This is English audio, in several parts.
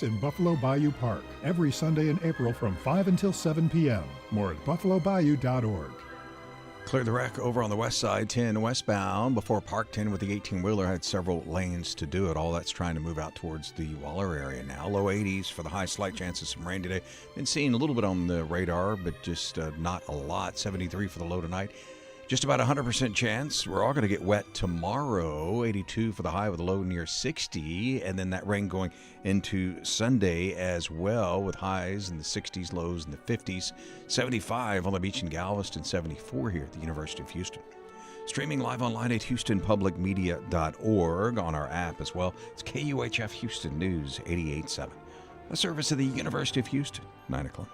Hoax in Buffalo Bayou Park, every Sunday in April from 5 until 7 p.m. More at buffalobayou.org. Clear the wreck over on the west side, 10 westbound, before Park 10 with the 18-wheeler had several lanes to do it. All that's trying to move out towards the Waller area now. Low 80s for the high, slight chance of some rain today. Been seeing a little bit on the radar, but just not a lot. 73 for the low tonight. Just about 100% chance. We're all going to get wet tomorrow. 82 for the high with a low near 60. And then that rain going into Sunday as well with highs in the 60s, lows in the 50s. 75 on the beach in Galveston, 74 here at the University of Houston. Streaming live online at houstonpublicmedia.org, on our app as well. It's KUHF Houston News 88.7. A service of the University of Houston, 9 o'clock.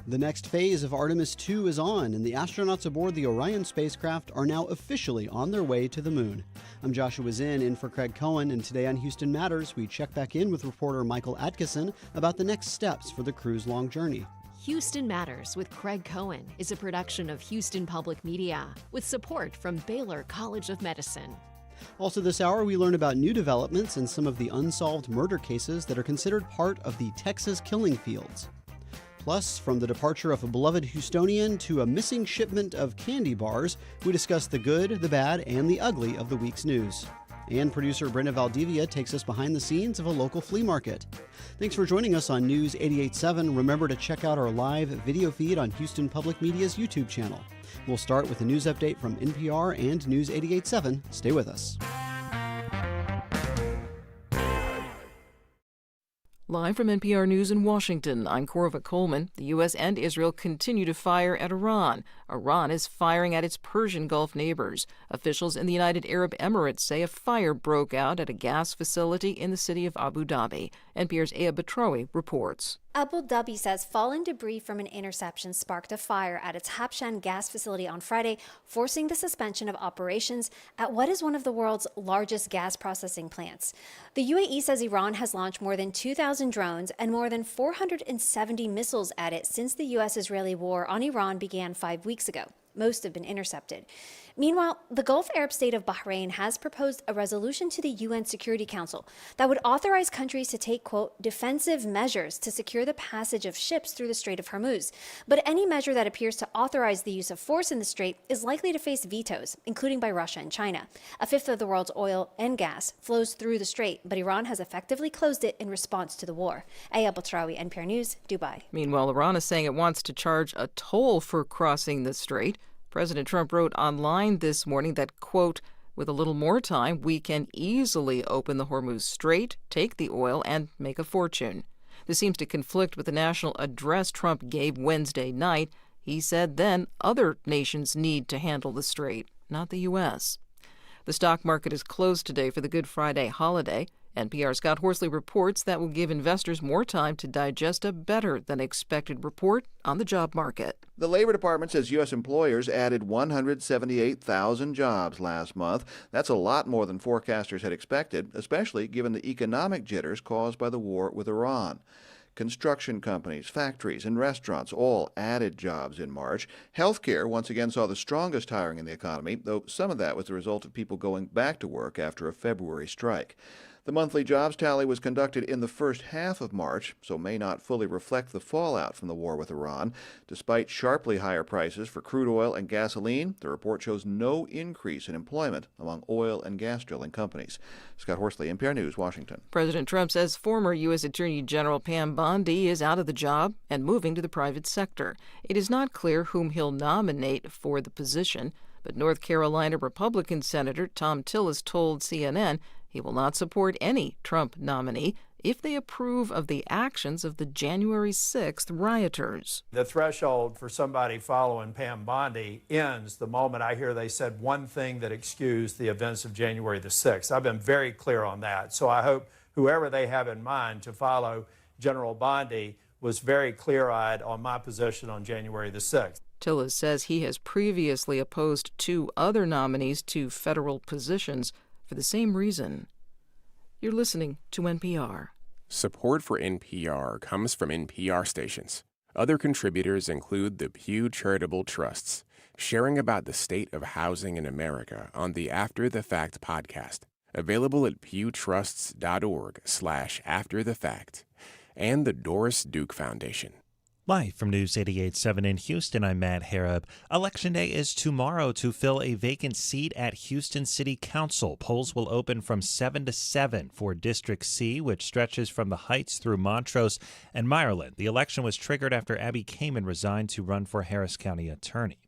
The next phase of Artemis II is on, and the astronauts aboard the Orion spacecraft are now officially on their way to the moon. I'm Joshua Zinn, in for Craig Cohen, and today on Houston Matters, we check back in with reporter Michael Adkison about the next steps for the crew's long journey. Houston Matters with Craig Cohen is a production of Houston Public Media, with support from Baylor College of Medicine. Also this hour, we learn about new developments and some of the unsolved murder cases that are considered part of the Texas killing fields. Plus, from the departure of a beloved Houstonian to a missing shipment of candy bars, we discuss the good, the bad, and the ugly of the week's news. And producer Brenda Valdivia takes us behind the scenes of a local flea market. Thanks for joining us on News 88.7. Remember to check out our live video feed on Houston Public Media's YouTube channel. We'll start with a news update from NPR and News 88.7. Stay with us. Live from NPR News in Washington, I'm Corva Coleman. The U.S. and Israel continue to fire at Iran. Iran is firing at its Persian Gulf neighbors. Officials in the United Arab Emirates say a fire broke out at a gas facility in the city of Abu Dhabi. NPR's Aya Batrawi reports. Abu Dhabi says fallen debris from an interception sparked a fire at its Habshan gas facility on Friday, forcing the suspension of operations at what is one of the world's largest gas processing plants. The UAE says Iran has launched more than 2,000 drones and more than 470 missiles at it since the U.S.-Israeli war on Iran began 5 weeks ago. Most have been intercepted. Meanwhile, the Gulf Arab state of Bahrain has proposed a resolution to the UN Security Council that would authorize countries to take, quote, defensive measures to secure the passage of ships through the Strait of Hormuz. But any measure that appears to authorize the use of force in the strait is likely to face vetoes, including by Russia and China. A fifth of the world's oil and gas flows through the strait, but Iran has effectively closed it in response to the war. Aya Batrawi, NPR News, Dubai. Meanwhile, Iran is saying it wants to charge a toll for crossing the strait. President Trump wrote online this morning that, quote, with a little more time, we can easily open the Hormuz Strait, take the oil, and make a fortune. This seems to conflict with the national address Trump gave Wednesday night. He said then other nations need to handle the strait, not the U.S. The stock market is closed today for the Good Friday holiday. NPR's Scott Horsley reports that will give investors more time to digest a better-than-expected report on the job market. The Labor Department says U.S. employers added 178,000 jobs last month. That's a lot more than forecasters had expected, especially given the economic jitters caused by the war with Iran. Construction companies, factories, and restaurants all added jobs in March. Healthcare once again saw the strongest hiring in the economy, though some of that was the result of people going back to work after a February strike. The monthly jobs tally was conducted in the first half of March, so may not fully reflect the fallout from the war with Iran. Despite sharply higher prices for crude oil and gasoline, the report shows no increase in employment among oil and gas drilling companies. Scott Horsley, NPR News, Washington. President Trump says former U.S. Attorney General Pam Bondi is out of the job and moving to the private sector. It is not clear whom he'll nominate for the position, but North Carolina Republican Senator Tom Tillis told CNN he will not support any Trump nominee if they approve of the actions of the January 6th rioters. The threshold for somebody following Pam Bondi ends the moment I hear they said one thing that excused the events of January the 6th. I've been very clear on that. So I hope whoever they have in mind to follow General Bondi was very clear-eyed on my position on January the 6th. Tillis says he has previously opposed 2 other nominees to federal positions for the same reason. You're listening to NPR. Support for NPR comes from NPR stations. Other contributors include the Pew Charitable Trusts. sharing about the state of housing in America on the After the Fact podcast, available at pewtrusts.org/afterthefact, and the Doris Duke Foundation. Live from News 88.7 in Houston, I'm Matt Harab. Election Day is tomorrow to fill a vacant seat at Houston City Council. Polls will open from 7 to 7 for District C, which stretches from the Heights through Montrose and Meyerland. The election was triggered after Abby Kamen resigned to run for Harris County Attorney.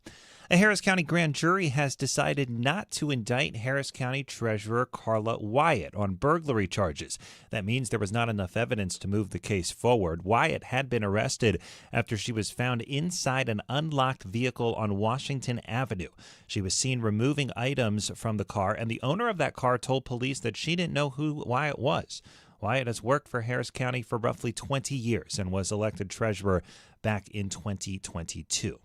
A Harris County grand jury has decided not to indict Harris County Treasurer Carla Wyatt on burglary charges. That means there was not enough evidence to move the case forward. Wyatt had been arrested after she was found inside an unlocked vehicle on Washington Avenue. She was seen removing items from the car, and the owner of that car told police that she didn't know who Wyatt was. Wyatt has worked for Harris County for roughly 20 years and was elected treasurer back in 2022.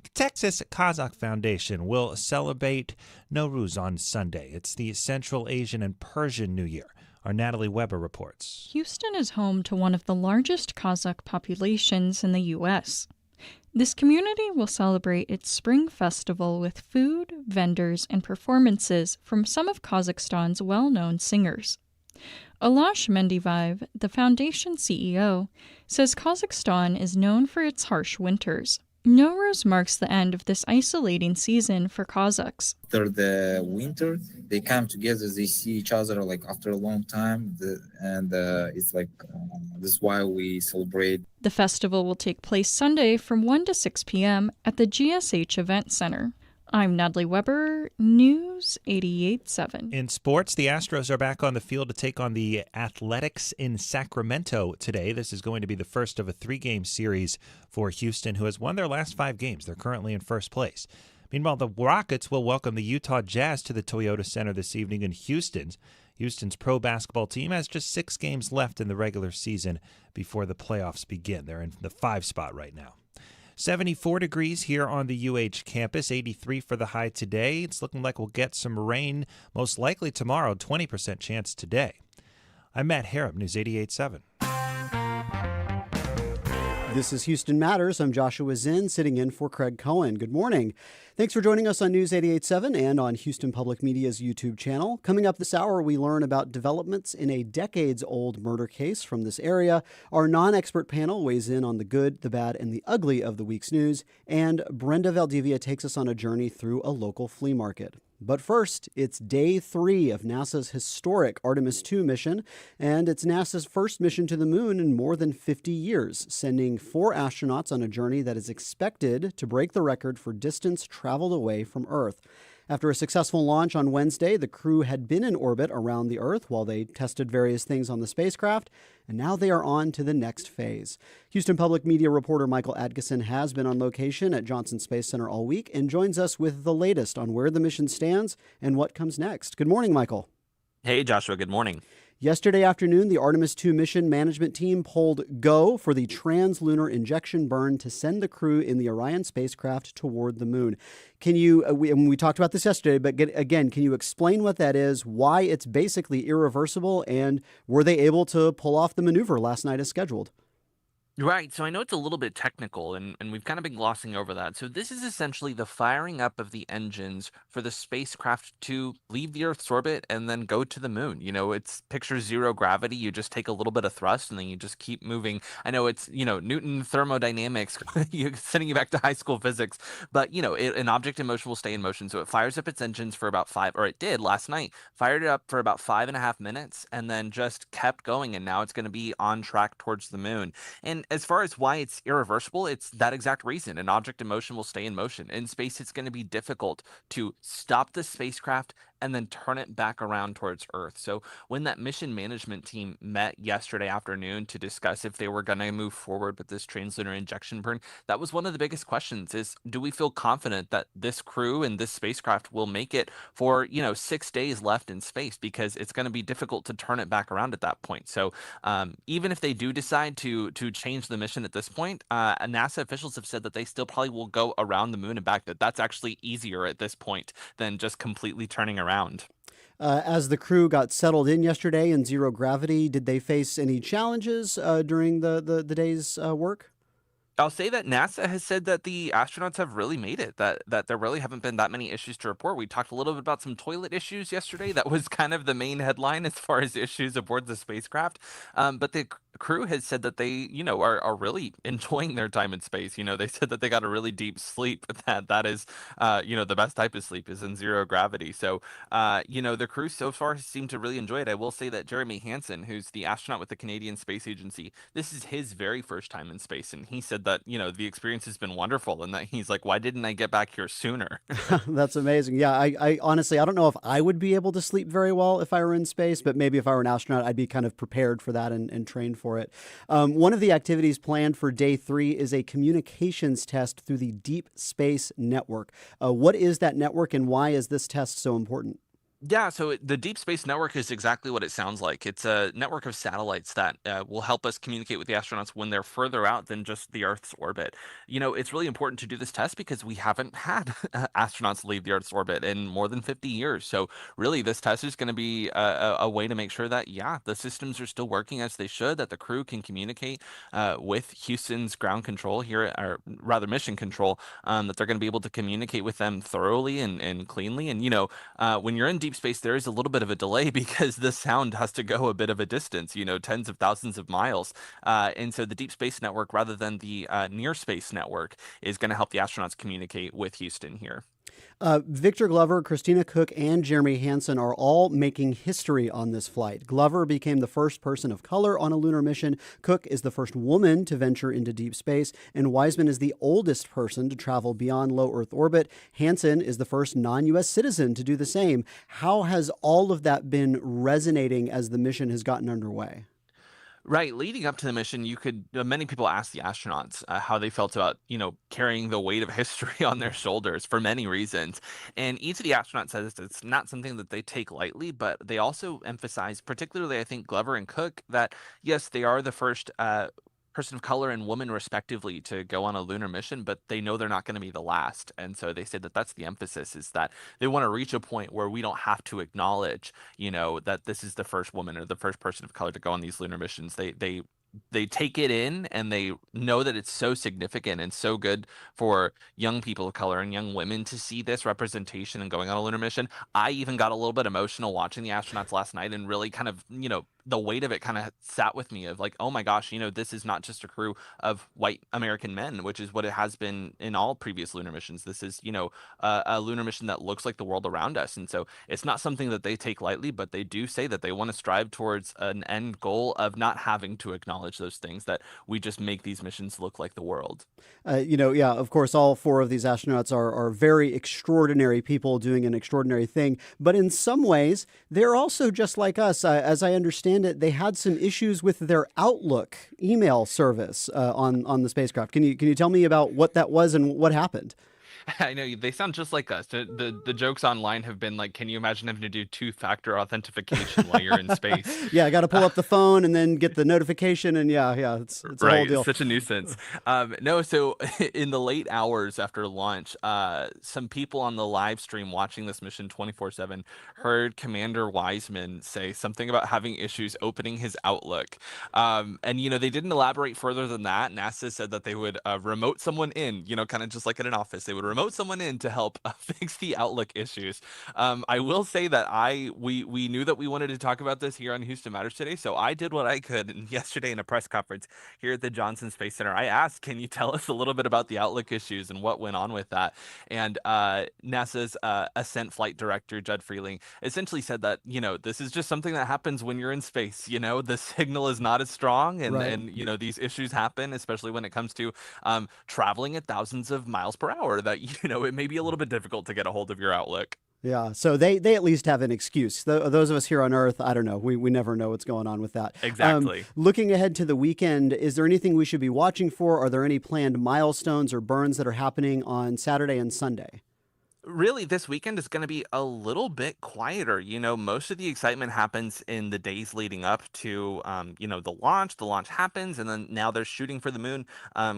The Texas Kazakh Foundation will celebrate Nowruz on Sunday. It's the Central Asian and Persian New Year. Our Natalie Weber reports. Houston is home to one of the largest Kazakh populations in the U.S. This community will celebrate its spring festival with food, vendors, and performances from some of Kazakhstan's well-known singers. Ulash Mendivayev, the foundation CEO, says Kazakhstan is known for its harsh winters. Nowruz marks the end of this isolating season for Kazakhs. After the winter, they come together, they see each other like after a long time, it's like this is why we celebrate. The festival will take place Sunday from 1 to 6 p.m. at the GSH Event Center. I'm Natalie Weber, News 88.7. In sports, the Astros are back on the field to take on the Athletics in Sacramento today. This is going to be the first of a 3-game series for Houston, who has won their last 5 games. They're currently in first place. Meanwhile, the Rockets will welcome the Utah Jazz to the Toyota Center this evening in Houston. Houston's pro basketball team has just 6 games left in the regular season before the playoffs begin. They're in the 5 spot right now. 74 degrees here on the UH campus, 83 for the high today. It's looking like we'll get some rain most likely tomorrow, 20% chance today. I'm Matt Harab, News 88.7. This is Houston Matters. I'm Joshua Zinn, sitting in for Craig Cohen. Good morning. Thanks for joining us on News 88.7 and on Houston Public Media's YouTube channel. Coming up this hour, we learn about developments in a decades-old murder case from this area. Our non-expert panel weighs in on the good, the bad, and the ugly of the week's news. And Brenda Valdivia takes us on a journey through a local flea market. But first, it's day 3 of NASA's historic Artemis II mission, and it's NASA's first mission to the moon in more than 50 years, sending 4 astronauts on a journey that is expected to break the record for distance traveled away from Earth. After a successful launch on Wednesday, the crew had been in orbit around the Earth while they tested various things on the spacecraft, and now they are on to the next phase. Houston Public Media reporter Michael Adkison has been on location at Johnson Space Center all week and joins us with the latest on where the mission stands and what comes next. Good morning, Michael. Hey, Joshua. Good morning. Yesterday afternoon, the Artemis II mission management team pulled go for the translunar injection burn to send the crew in the Orion spacecraft toward the moon. Can you, we talked about this yesterday, but again, can you explain what that is, why it's basically irreversible, and were they able to pull off the maneuver last night as scheduled? Right. So I know it's a little bit technical, and we've kind of been glossing over that. So this is essentially the firing up of the engines for the spacecraft to leave the Earth's orbit and then go to the moon. You know, it's picture zero gravity. You just take a little bit of thrust and then you just keep moving. I know it's, Newton thermodynamics, sending you back to high school physics. But, an object in motion will stay in motion. So it fires up its engines for about it did last night, fired it up for about 5.5 minutes and then just kept going. And now it's going to be on track towards the moon. And as far as why it's irreversible, it's that exact reason. An object in motion will stay in motion. In space, it's going to be difficult to stop the spacecraft and then turn it back around towards Earth. So when that mission management team met yesterday afternoon to discuss if they were going to move forward with this translunar injection burn, that was one of the biggest questions is, do we feel confident that this crew and this spacecraft will make it for, 6 days left in space? Because it's going to be difficult to turn it back around at that point. So even if they do decide to change the mission at this point, NASA officials have said that they still probably will go around the moon and back. That's actually easier at this point than just completely turning around. As the crew got settled in yesterday in zero gravity, did they face any challenges during the day's work? I'll say that NASA has said that the astronauts have really made it, that there really haven't been that many issues to report. We talked a little bit about some toilet issues yesterday. That was kind of the main headline as far as issues aboard the spacecraft. But the crew has said that they, are really enjoying their time in space. They said that they got a really deep sleep. That is, the best type of sleep is in zero gravity. So, the crew so far seem to really enjoy it. I will say that Jeremy Hansen, who's the astronaut with the Canadian Space Agency, this is his very first time in space, and he said that the experience has been wonderful, and that he's like, why didn't I get back here sooner? That's amazing. Yeah, I honestly, I don't know if I would be able to sleep very well if I were in space, but maybe if I were an astronaut, I'd be kind of prepared for that and trained for it. One of the activities planned for day 3 is a communications test through the Deep Space Network. What is that network, and why is this test so important? Yeah, so the Deep Space Network is exactly what it sounds like. It's a network of satellites that will help us communicate with the astronauts when they're further out than just the Earth's orbit. It's really important to do this test because we haven't had astronauts leave the Earth's orbit in more than 50 years. So really, this test is going to be a way to make sure that, yeah, the systems are still working as they should, that the crew can communicate with Houston's ground control here, or rather mission control, that they're going to be able to communicate with them thoroughly and cleanly. And, when you're in deep space, there is a little bit of a delay because the sound has to go a bit of a distance, tens of thousands of miles. And so the Deep Space Network, rather than the Near Space Network, is going to help the astronauts communicate with Houston here. Victor Glover, Christina Cook, and Jeremy Hansen are all making history on this flight. Glover became the first person of color on a lunar mission. Cook is the first woman to venture into deep space. And Wiseman is the oldest person to travel beyond low Earth orbit. Hansen is the first non-U.S. citizen to do the same. How has all of that been resonating as the mission has gotten underway? Right. Leading up to the mission, many people asked the astronauts how they felt about, carrying the weight of history on their shoulders for many reasons. And each of the astronauts says it's not something that they take lightly, but they also emphasize, particularly, I think, Glover and Cook, that yes, they are the first person of color and woman respectively to go on a lunar mission, but they know they're not going to be the last. And so they said that that's the emphasis, is that they want to reach a point where we don't have to acknowledge, that this is the first woman or the first person of color to go on these lunar missions. They take it in, and they know that it's so significant and so good for young people of color and young women to see this representation and going on a lunar mission. I even got a little bit emotional watching the astronauts last night, and really kind of, the weight of it kind of sat with me of like, oh my gosh, this is not just a crew of white American men, which is what it has been in all previous lunar missions. This is, a lunar mission that looks like the world around us. And so it's not something that they take lightly, but they do say that they want to strive towards an end goal of not having to acknowledge those things, that we just make these missions look like the world. Yeah, of course, all 4 of these astronauts are very extraordinary people doing an extraordinary thing. But in some ways, they're also just like us. As I understand it, they had some issues with their Outlook email service on the spacecraft. Can you tell me about what that was and what happened? I know they sound just like us. The jokes online have been like, can you imagine having to do 2-factor authentication while you're in space? Yeah, I got to pull up the phone and then get the notification, and yeah, it's a right, whole deal. Such a nuisance. No, so in the late hours after launch, some people on the live stream watching this mission 24/7 heard Commander Wiseman say something about having issues opening his Outlook. And they didn't elaborate further than that. NASA said that they would remote someone in, kind of just like in an office. They would remote someone in to help fix the Outlook issues. I will say that we knew that we wanted to talk about this here on Houston Matters today, so I did what I could. And yesterday in a press conference here at the Johnson Space Center, I asked, can you tell us a little bit about the Outlook issues and what went on with that? And NASA's Ascent Flight Director, Judd Freeling, essentially said that, this is just something that happens when you're in space. The signal is not as strong, and, Right. and these issues happen, especially when it comes to traveling at thousands of miles per hour, that, it may be a little bit difficult to get a hold of your Outlook. Yeah, so they at least have an excuse. Those of us here on Earth, I don't know. We never know what's going on with that. Exactly. Looking ahead to the weekend, is there anything we should be watching for? Are there any planned milestones or burns that are happening on Saturday and Sunday? Really, this weekend is going to be a little bit quieter. Most of the excitement happens in the days leading up to, the launch. The launch happens, and then now they're shooting for the moon,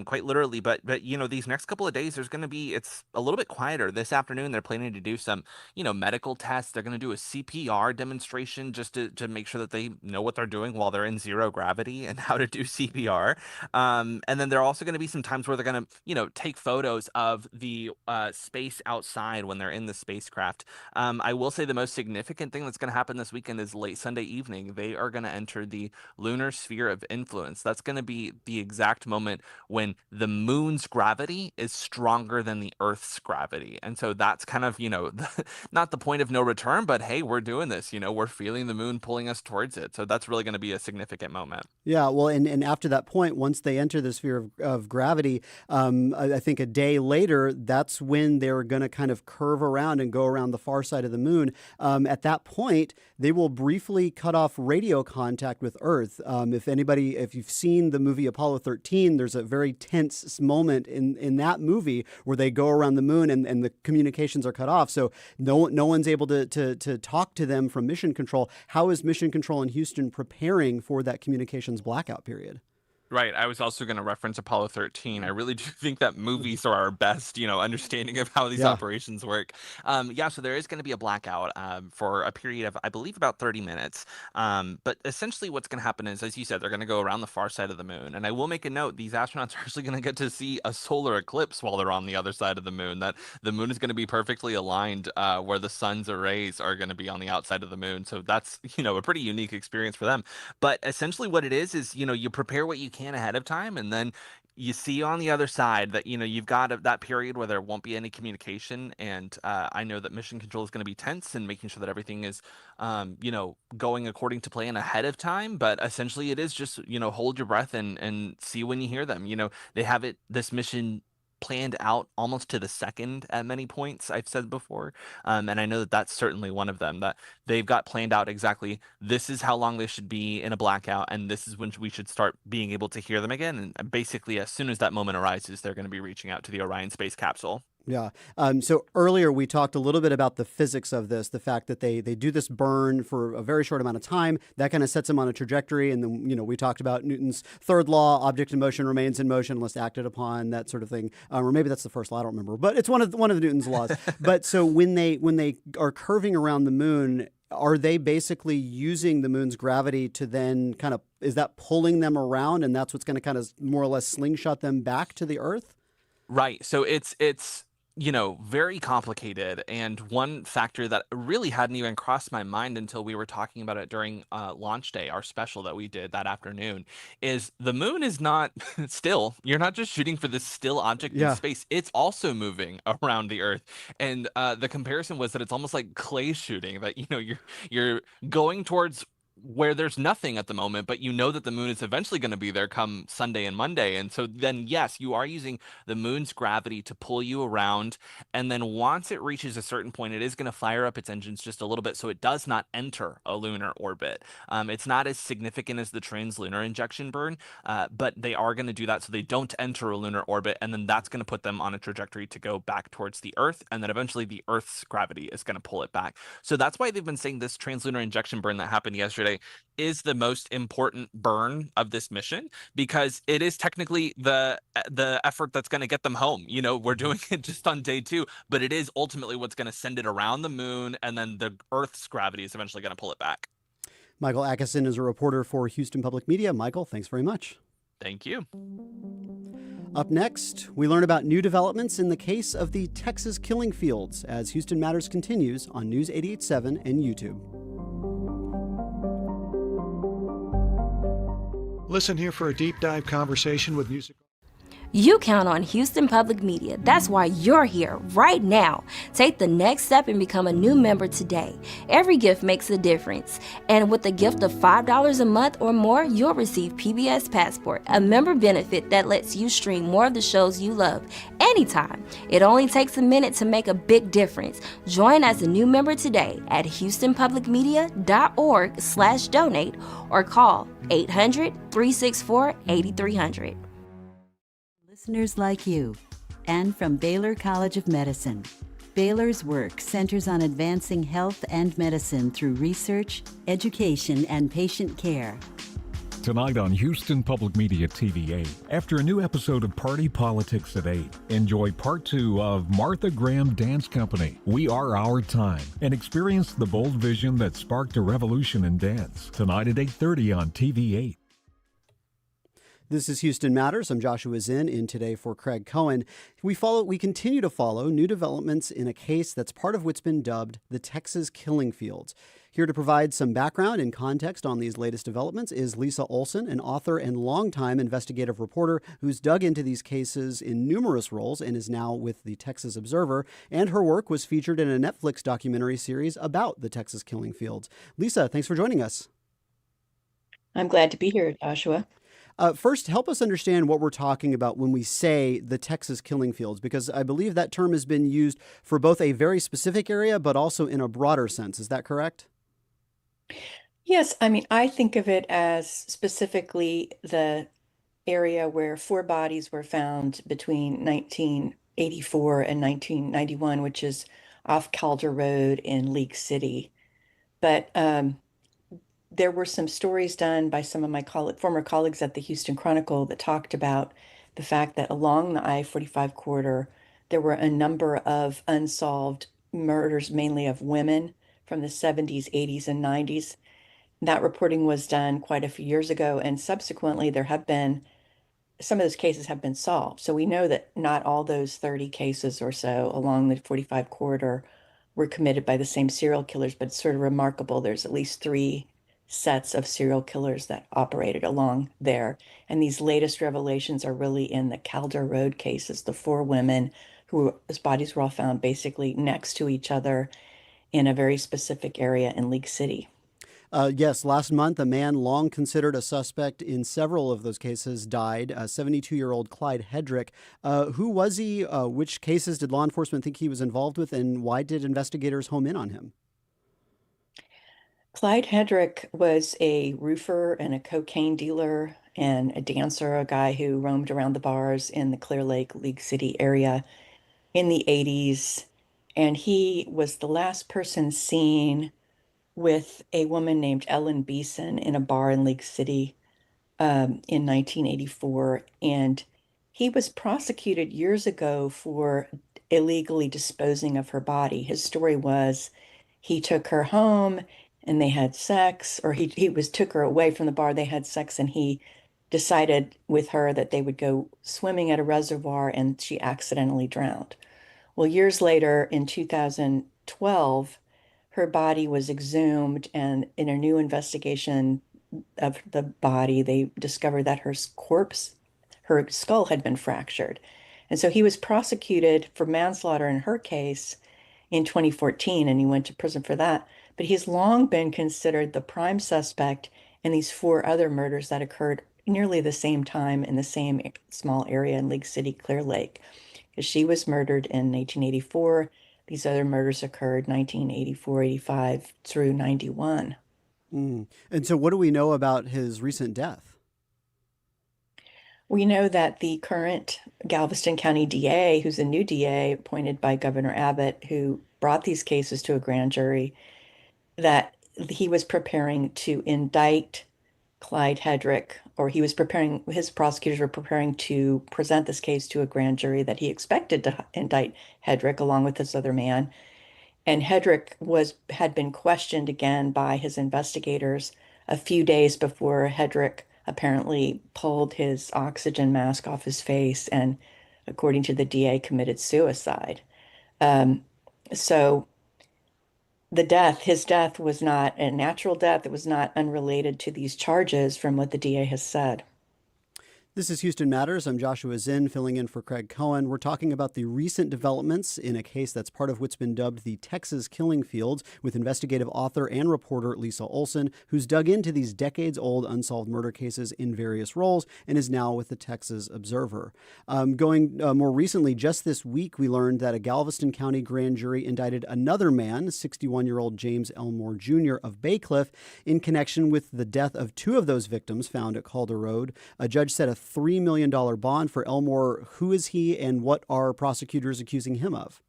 quite literally. But these next couple of days, it's a little bit quieter. This afternoon, they're planning to do some, medical tests. They're going to do a CPR demonstration just to make sure that they know what they're doing while they're in zero gravity and how to do CPR. And then there are also going to be some times where they're going to, take photos of the space outside when they're in the spacecraft. I will say the most significant thing that's going to happen this weekend is late Sunday evening. They are going to enter the lunar sphere of influence. That's going to be the exact moment when the moon's gravity is stronger than the Earth's gravity. And so that's kind of, not the point of no return, but hey, we're doing this. We're feeling the moon pulling us towards it. So that's really going to be a significant moment. Yeah, well, and after that point, once they enter the sphere of gravity, I think a day later, that's when they're going to kind of curve around and go around the far side of the moon. At that point, they will briefly cut off radio contact with Earth. If you've seen the movie Apollo 13, there's a very tense moment in that movie where they go around the moon and the communications are cut off. So no one's able to talk to them from Mission Control. How is Mission Control in Houston preparing for that communications blackout period? Right. I was also going to reference Apollo 13. I really do think that movies are our best, understanding of how these operations work. So there is going to be a blackout for a period of, I believe, about 30 minutes. But essentially what's going to happen is, as you said, they're going to go around the far side of the moon. And I will make a note, these astronauts are actually going to get to see a solar eclipse while they're on the other side of the moon, that the moon is going to be perfectly aligned where the sun's rays are going to be on the outside of the moon. So that's, a pretty unique experience for them. But essentially what it is, you prepare what you can ahead of time, and then you see on the other side that you've got that period where there won't be any communication. And I know that Mission Control is going to be tense and making sure that everything is going according to plan ahead of time. But essentially it is just hold your breath and see when you hear them. They have this mission planned out almost to the second at many points, I've said before. And I know that that's certainly one of them, that they've got planned out exactly, this is how long they should be in a blackout, and this is when we should start being able to hear them again. And basically, as soon as that moment arises, they're going to be reaching out to the Orion space capsule. Yeah. So earlier we talked a little bit about the physics of this, the fact that they do this burn for a very short amount of time. That kind of sets them on a trajectory. And then, we talked about Newton's third law, object in motion remains in motion unless acted upon, that sort of thing. Or maybe that's the first law, I don't remember. But it's one of Newton's laws. But so when they are curving around the moon, are they basically using the moon's gravity to then is that pulling them around, and that's what's going to kind of more or less slingshot them back to the Earth? Right. So it's very complicated. And one factor that really hadn't even crossed my mind until we were talking about it during launch day, our special that we did that afternoon, is the moon is not still. You're not just shooting for this still object in space. It's also moving around the Earth. And the comparison was that it's almost like clay shooting, that, you're going towards where there's nothing at the moment, but that the moon is eventually going to be there come Sunday and Monday. And so then, yes, you are using the moon's gravity to pull you around. And then once it reaches a certain point, it is going to fire up its engines just a little bit, so it does not enter a lunar orbit. It's not as significant as the translunar injection burn, but they are going to do that so they don't enter a lunar orbit. And then that's going to put them on a trajectory to go back towards the Earth. And then eventually the Earth's gravity is going to pull it back. So that's why they've been saying this translunar injection burn that happened yesterday is the most important burn of this mission, because it is technically the effort that's going to get them home. We're doing it just on day 2, but it is ultimately what's going to send it around the moon, and then the Earth's gravity is eventually going to pull it back. Michael Adkison is a reporter for Houston Public Media. Michael, thanks very much. Thank you. Up next, we learn about new developments in the case of the Texas killing fields as Houston Matters continues on News 88.7 and YouTube. Listen here for a deep dive conversation with music. You count on Houston Public Media. That's why you're here right now. Take the next step and become a new member today. Every gift makes a difference. And with a gift of $5 a month or more, you'll receive PBS Passport, a member benefit that lets you stream more of the shows you love anytime. It only takes a minute to make a big difference. Join as a new member today at houstonpublicmedia.org/donate or call 800-364-8300. Listeners like you, and from Baylor College of Medicine. Baylor's work centers on advancing health and medicine through research, education, and patient care. Tonight on Houston Public Media TV 8, after a new episode of Party Politics at 8, enjoy part 2 of Martha Graham Dance Company, We Are Our Time, and experience the bold vision that sparked a revolution in dance. Tonight at 8:30 on TV 8. This is Houston Matters. I'm Joshua Zinn in today for Craig Cohen. We continue to follow new developments in a case that's part of what's been dubbed the Texas killing fields. Here to provide some background and context on these latest developments is Lise Olsen, an author and longtime investigative reporter who's dug into these cases in numerous roles and is now with the Texas Observer. And her work was featured in a Netflix documentary series about the Texas killing fields. Lisa, thanks for joining us. I'm glad to be here, Joshua. First, help us understand what we're talking about when we say the Texas killing fields, because I believe that term has been used for both a very specific area, but also in a broader sense. Is that correct? Yes, I mean, I think of it as specifically the area where 4 bodies were found between 1984 and 1991, which is off Calder Road in League City. But there were some stories done by some of my former colleagues at the Houston Chronicle that talked about the fact that along the I-45 corridor, there were a number of unsolved murders, mainly of women from the 70s, 80s, and 90s. That reporting was done quite a few years ago, and subsequently some of those cases have been solved. So we know that not all those 30 cases or so along the 45 corridor were committed by the same serial killers, but it's sort of remarkable. There's at least 3 sets of serial killers that operated along there. And these latest revelations are really in the Calder Road cases, the 4 women whose bodies were all found basically next to each other in a very specific area in League City. Yes, last month, a man long considered a suspect in several of those cases died, 72-year-old Clyde Hedrick. Who was he? Which cases did law enforcement think he was involved with, and why did investigators home in on him? Clyde Hedrick was a roofer and a cocaine dealer and a dancer, a guy who roamed around the bars in the Clear Lake, League City area in the 80s. And he was the last person seen with a woman named Ellen Beeson in a bar in League City in 1984. And he was prosecuted years ago for illegally disposing of her body. His story was he took her home and they had sex, or he took her away from the bar, they had sex, and he decided with her that they would go swimming at a reservoir, and she accidentally drowned. Well, years later, in 2012, her body was exhumed, and in a new investigation of the body, they discovered that her skull had been fractured. And so he was prosecuted for manslaughter in her case in 2014, and he went to prison for that. But he's long been considered the prime suspect in these 4 other murders that occurred nearly the same time in the same small area in League City, Clear Lake. Because she was murdered in 1984. These other murders occurred 1984, 85 through 91. And so what do we know about his recent death? We know that the current Galveston County DA, who's a new DA appointed by Governor Abbott, who brought these cases to a grand jury, that he was preparing to indict Clyde Hedrick, or his prosecutors were preparing to present this case to a grand jury that he expected to indict Hedrick along with this other man. And Hedrick had been questioned again by his investigators a few days before Hedrick apparently pulled his oxygen mask off his face and, according to the DA, committed suicide. So his death was not a natural death. It was not unrelated to these charges from what the DA has said. This is Houston Matters. I'm Joshua Zinn, filling in for Craig Cohen. We're talking about the recent developments in a case that's part of what's been dubbed the Texas killing fields with investigative author and reporter Lise Olsen, who's dug into these decades-old unsolved murder cases in various roles and is now with the Texas Observer. More recently, just this week, we learned that a Galveston County grand jury indicted another man, 61-year-old James Elmore Jr. of Baycliff, in connection with the death of 2 of those victims found at Calder Road. A judge set a $3 million bond for Elmore. Who is he, and what are prosecutors accusing him of?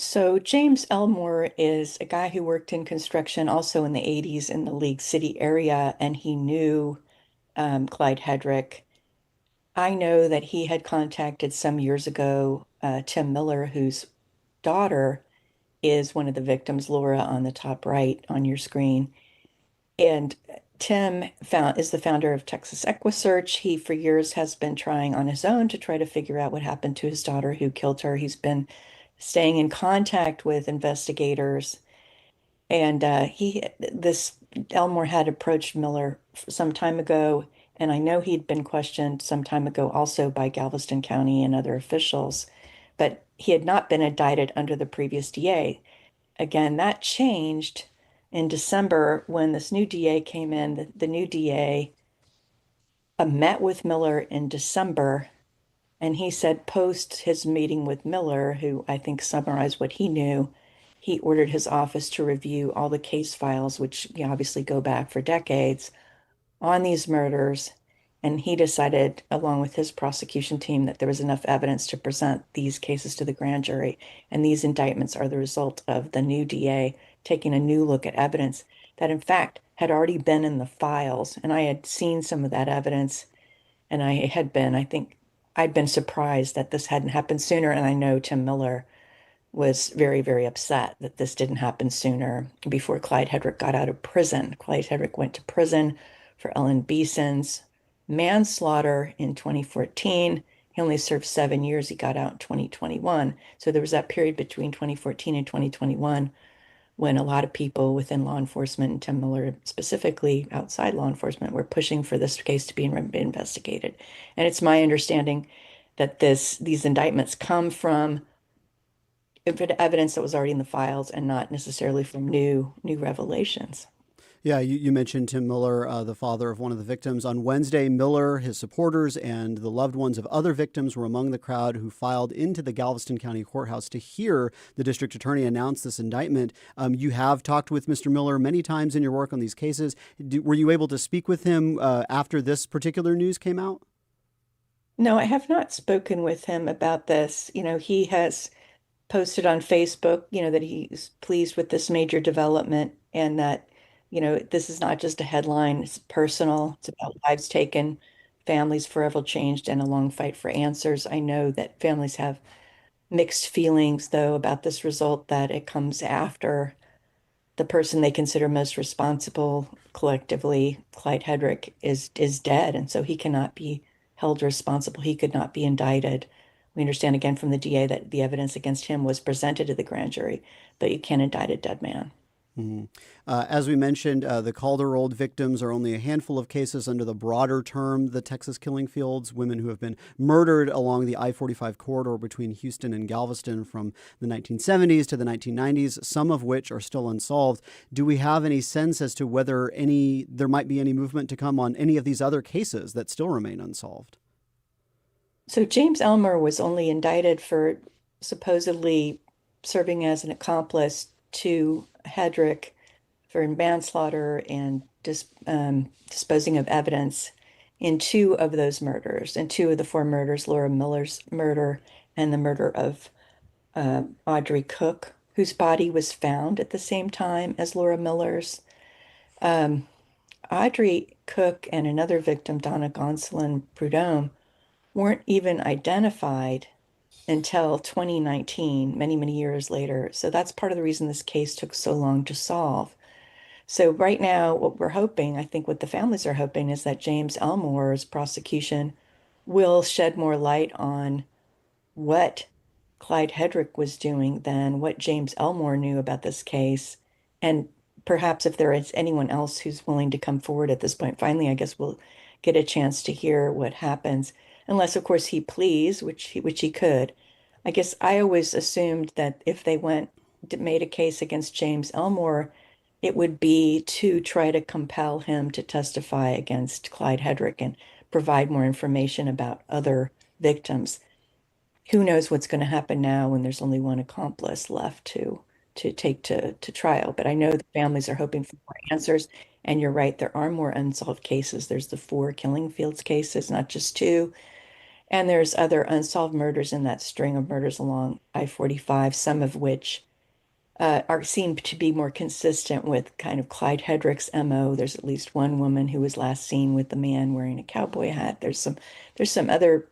So James Elmore is a guy who worked in construction also in the 80s in the League City area, and he knew Clyde Hedrick. I know that he had contacted some years ago Tim Miller, whose daughter is one of the victims, Laura, on the top right on your screen. And Tim is the founder of Texas EquiSearch. He, for years, has been trying on his own to try to figure out what happened to his daughter who killed her. He's been staying in contact with investigators. And this Elmore had approached Miller some time ago, and I know he'd been questioned some time ago also by Galveston County and other officials, but he had not been indicted under the previous DA. Again, that changed in December when this new DA came in. The new DA met with Miller in December, and he said post his meeting with Miller, who I think summarized what he knew, he ordered his office to review all the case files, which obviously go back for decades, on these murders. And he decided, along with his prosecution team, that there was enough evidence to present these cases to the grand jury. And these indictments are the result of the new DA taking a new look at evidence that, in fact, had already been in the files. And I had seen some of that evidence, and I think I'd been surprised that this hadn't happened sooner. And I know Tim Miller was very, very upset that this didn't happen sooner before Clyde Hedrick got out of prison. Clyde Hedrick went to prison for Ellen Beeson's manslaughter in 2014. He only served 7 years. He got out in 2021. So there was that period between 2014 and 2021 when a lot of people within law enforcement, and Tim Miller specifically outside law enforcement, were pushing for this case to be investigated. And it's my understanding that these indictments come from evidence that was already in the files and not necessarily from new revelations. Yeah, you mentioned Tim Miller, the father of one of the victims. On Wednesday, Miller, his supporters, and the loved ones of other victims were among the crowd who filed into the Galveston County Courthouse to hear the district attorney announce this indictment. You have talked with Mr. Miller many times in your work on these cases. Were you able to speak with him after this particular news came out? No, I have not spoken with him about this. He has posted on Facebook, that he's pleased with this major development and that this is not just a headline, it's personal. It's about lives taken, families forever changed, and a long fight for answers. I know that families have mixed feelings, though, about this result, that it comes after the person they consider most responsible collectively, Clyde Hedrick, is dead, and so he cannot be held responsible. He could not be indicted. We understand again from the DA that the evidence against him was presented to the grand jury, but you can't indict a dead man. Mm-hmm. As we mentioned, the Calder-Old victims are only a handful of cases under the broader term, the Texas killing fields, women who have been murdered along the I-45 corridor between Houston and Galveston from the 1970s to the 1990s, some of which are still unsolved. Do we have any sense as to whether there might be any movement to come on any of these other cases that still remain unsolved? So James Elmer was only indicted for supposedly serving as an accomplice to Hedrick for manslaughter and disposing of evidence in 2 of those murders, and 2 of the 4 murders, Laura Miller's murder and the murder of Audrey Cook, whose body was found at the same time as Laura Miller's. Audrey Cook and another victim, Donna Gonsolin Prudhomme, weren't even identified until 2019, many, many years later. So that's part of the reason this case took so long to solve. So right now, what we're hoping, I think what the families are hoping, is that James Elmore's prosecution will shed more light on what Clyde Hedrick was doing than what James Elmore knew about this case. And perhaps if there is anyone else who's willing to come forward at this point, finally, I guess we'll get a chance to hear what happens. Unless, of course, he pleads, which he could. I guess I always assumed that if they made a case against James Elmore, it would be to try to compel him to testify against Clyde Hedrick and provide more information about other victims. Who knows what's going to happen now when there's only one accomplice left to take to trial. But I know the families are hoping for more answers. And you're right, there are more unsolved cases. There's the 4 killing fields cases, not just 2. And there's other unsolved murders in that string of murders along I-45, some of which seem to be more consistent with kind of Clyde Hedrick's MO. There's at least one woman who was last seen with the man wearing a cowboy hat. There's some other,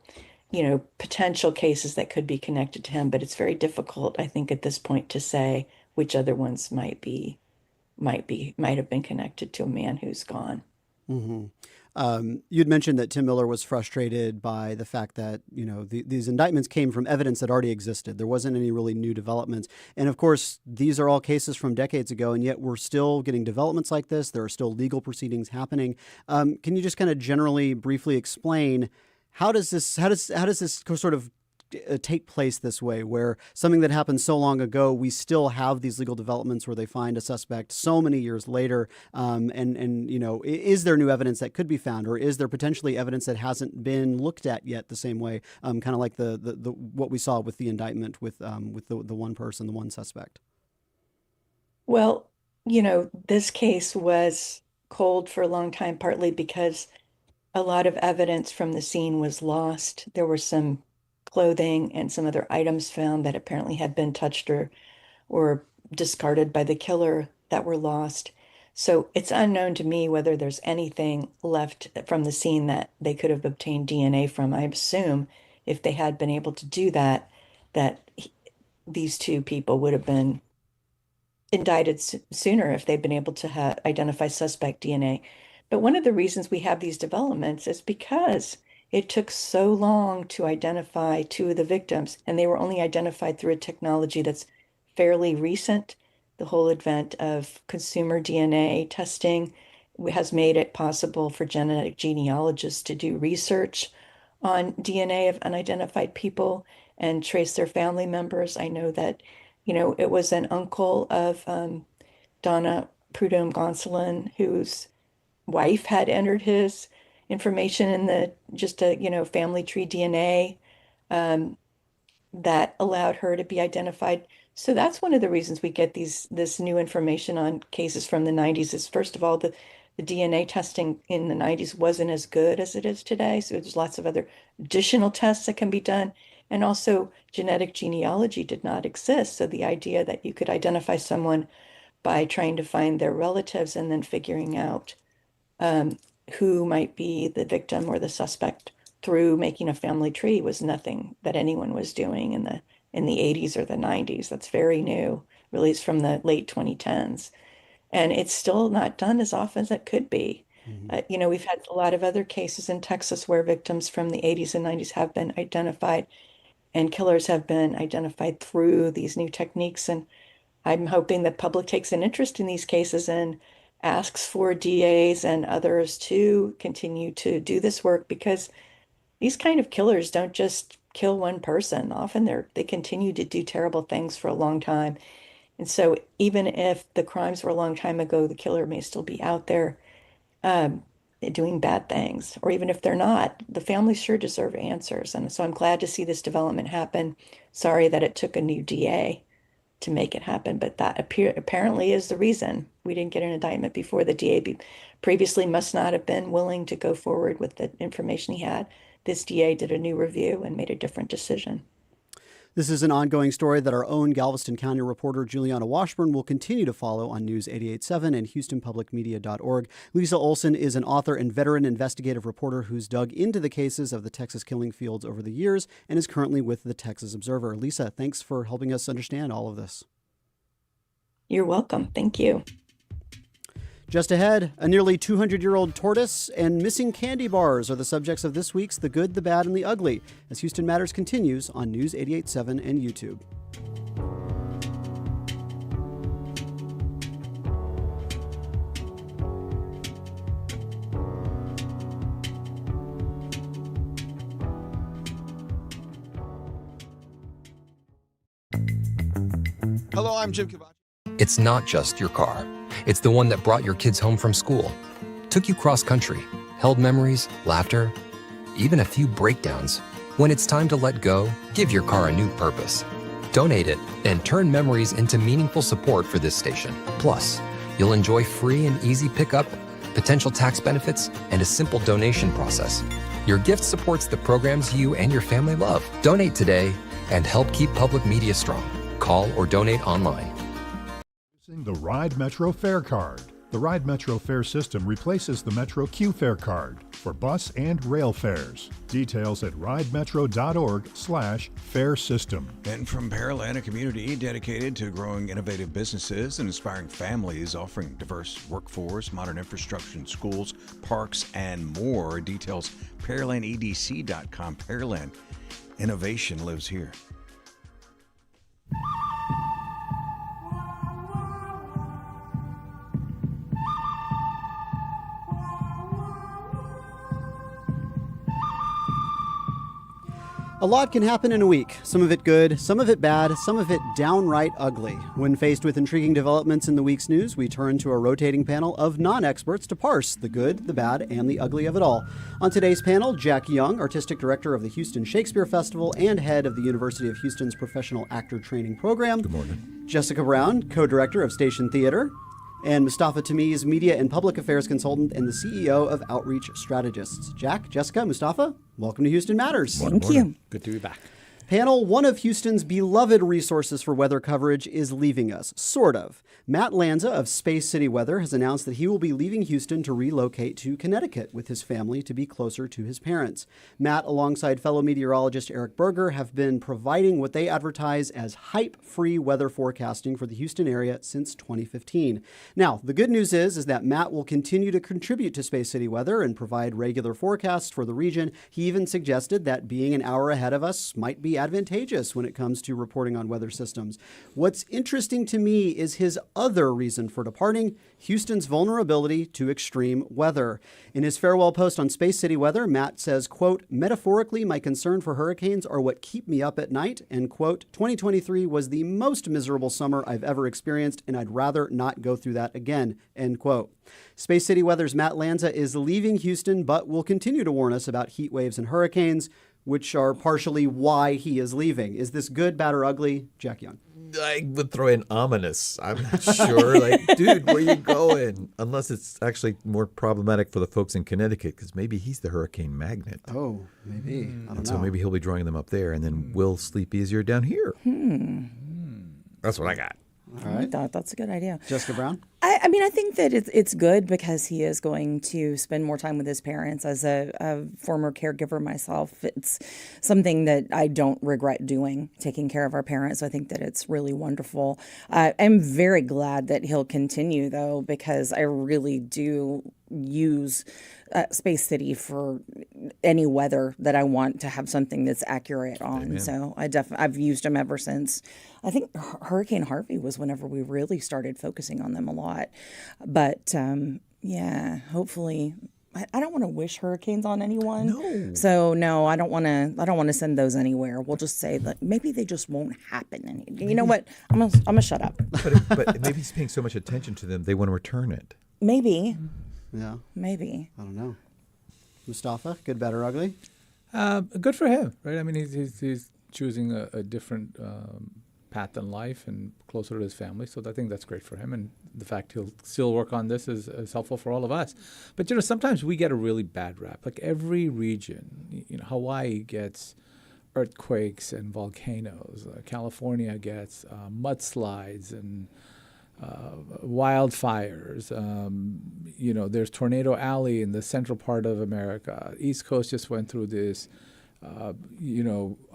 potential cases that could be connected to him, but it's very difficult, I think, at this point to say which other ones might have been connected to a man who's gone. Mm-hmm. You'd mentioned that Tim Miller was frustrated by the fact that, these indictments came from evidence that already existed. There wasn't any really new developments. And of course, these are all cases from decades ago, and yet we're still getting developments like this. There are still legal proceedings happening. Can you just kind of generally, briefly explain how does this sort of take place this way, where something that happened so long ago, we still have these legal developments where they find a suspect so many years later, is there new evidence that could be found, or is there potentially evidence that hasn't been looked at yet the same way, kind of like the what we saw with the indictment with the one person, the one suspect? Well, this case was cold for a long time, partly because a lot of evidence from the scene was lost. There were some clothing and some other items found that apparently had been touched or discarded by the killer that were lost. So it's unknown to me whether there's anything left from the scene that they could have obtained DNA from. I assume if they had been able to do that these two people would have been indicted sooner if they'd been able to identify suspect DNA. But one of the reasons we have these developments is because it took so long to identify two of the victims, and they were only identified through a technology that's fairly recent. The whole advent of consumer DNA testing has made it possible for genetic genealogists to do research on DNA of unidentified people and trace their family members. I know that, it was an uncle of Donna Prudhomme Gonsolin whose wife had entered his information in the family tree DNA that allowed her to be identified. So that's one of the reasons we get this new information on cases from the 90s is, first of all, the DNA testing in the 90s wasn't as good as it is today. So there's lots of other additional tests that can be done. And also genetic genealogy did not exist. So the idea that you could identify someone by trying to find their relatives and then figuring out who might be the victim or the suspect through making a family tree was nothing that anyone was doing in the 80s or the 90s. That's very new, really. It's from the late 2010s. And it's still not done as often as it could be. Mm-hmm. We've had a lot of other cases in Texas where victims from the 80s and 90s have been identified and killers have been identified through these new techniques. And I'm hoping the public takes an interest in these cases and asks for DAs and others to continue to do this work, because these kind of killers don't just kill one person. Often they continue to do terrible things for a long time. And so even if the crimes were a long time ago, the killer may still be out there doing bad things. Or even if they're not, the families sure deserve answers. And so I'm glad to see this development happen. Sorry that it took a new DA to make it happen, but that apparently is the reason we didn't get an indictment before. The DA previously must not have been willing to go forward with the information he had. This DA did a new review and made a different decision. This is an ongoing story that our own Galveston County reporter Juliana Washburn will continue to follow on News 88.7 and HoustonPublicMedia.org. Lise Olsen is an author and veteran investigative reporter who's dug into the cases of the Texas killing fields over the years and is currently with the Texas Observer. Lisa, thanks for helping us understand all of this. You're welcome. Thank you. Just ahead, a nearly 200-year-old tortoise and missing candy bars are the subjects of this week's The Good, the Bad, and the Ugly, as Houston Matters continues on News 88.7 and YouTube. Hello, I'm Jim Kavachi. It's not just your car. It's the one that brought your kids home from school, took you cross-country, held memories, laughter, even a few breakdowns. When it's time to let go, give your car a new purpose. Donate it and turn memories into meaningful support for this station. Plus, you'll enjoy free and easy pickup potential tax benefits, and a simple donation process. Your gift supports the programs you and your family love. Donate today and help keep public media strong. Call or donate online. Using the Ride Metro Fare Card. The Ride Metro Fare system replaces the Metro Q Fare Card for bus and rail fares. Details at ridemetro.org/fare system. And from Pearland, a community dedicated to growing innovative businesses and inspiring families, offering diverse workforce, modern infrastructure in schools, parks, and more. Details pearlandedc.com. Pearland, innovation lives here. A lot can happen in a week, some of it good, some of it bad, some of it downright ugly. When faced with intriguing developments in the week's news, we turn to a rotating panel of non-experts to parse the good, the bad, and the ugly of it all. On today's panel, Jack Young, Artistic Director of the Houston Shakespeare Festival and head of the University of Houston's Professional Actor Training Program. Good morning. Jessica Brown, Co-Director of Station Theater. And Mustafa Tameez, Media and Public Affairs Consultant and the CEO of Outreach Strategists. Jack, Jessica, Mustafa, welcome to Houston Matters. Thank you. Good to be back. Panel, one of Houston's beloved resources for weather coverage is leaving us, sort of. Matt Lanza of Space City Weather has announced that he will be leaving Houston to relocate to Connecticut with his family to be closer to his parents. Matt, alongside fellow meteorologist Eric Berger, have been providing what they advertise as hype-free weather forecasting for the Houston area since 2015. Now, the good news is that Matt will continue to contribute to Space City Weather and provide regular forecasts for the region. He even suggested that being an hour ahead of us might be advantageous when it comes to reporting on weather systems. What's interesting to me is his other reason for departing, Houston's vulnerability to extreme weather. In his farewell post on Space City Weather, Matt says, quote, metaphorically, my concern for hurricanes are what keep me up at night, and quote, 2023 was the most miserable summer I've ever experienced, and I'd rather not go through that again, end quote. Space City Weather's Matt Lanza is leaving Houston, but will continue to warn us about heat waves and hurricanes, which are partially why he is leaving. Is this good, bad, or ugly? Jack Young. I would throw in ominous. I'm not sure. Like, dude, where you going? Unless it's actually more problematic for the folks in Connecticut, because maybe he's the hurricane magnet. Oh, maybe. I don't know. So maybe he'll be drawing them up there, and then we'll sleep easier down here. That's what I got. All right. That's a good idea. Jessica Brown? I mean, I think that it's good because he is going to spend more time with his parents. As a former caregiver myself, it's something that I don't regret doing, taking care of our parents. I think that it's really wonderful. I'm very glad that he'll continue, though, because I really do use Space City for any weather that I want to have something that's accurate on. Amen. So I've used them ever since. I think Hurricane Harvey was whenever we really started focusing on them a lot. But yeah, hopefully. I don't want to wish hurricanes on anyone. No. So no, I don't want to send those anywhere. We'll just say that maybe they just won't happen. You know what? I'm gonna shut up. But maybe he's paying so much attention to them, they want to return it. Maybe. Yeah. Maybe. I don't know. Mustafa, good, bad, or ugly? Good for him, right? I mean, he's choosing a different path in life and closer to his family. So I think that's great for him. And the fact he'll still work on this is helpful for all of us. But, sometimes we get a really bad rap. Like every region, Hawaii gets earthquakes and volcanoes. California gets mudslides and wildfires. There's Tornado Alley in the central part of America. East Coast just went through this,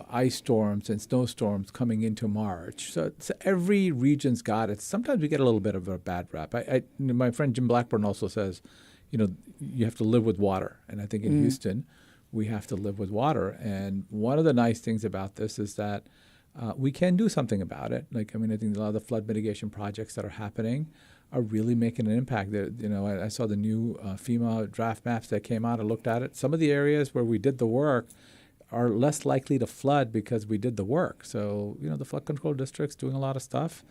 ice storms and snowstorms coming into March. So every region's got it. Sometimes we get a little bit of a bad rap. My friend Jim Blackburn also says, you have to live with water. And I think in Houston, we have to live with water. And one of the nice things about this is that we can do something about it. I think a lot of the flood mitigation projects that are happening are really making an impact. I saw the new FEMA draft maps that came out. I looked at it. Some of the areas where we did the work are less likely to flood because we did the work. So, the flood control district's doing a lot of stuff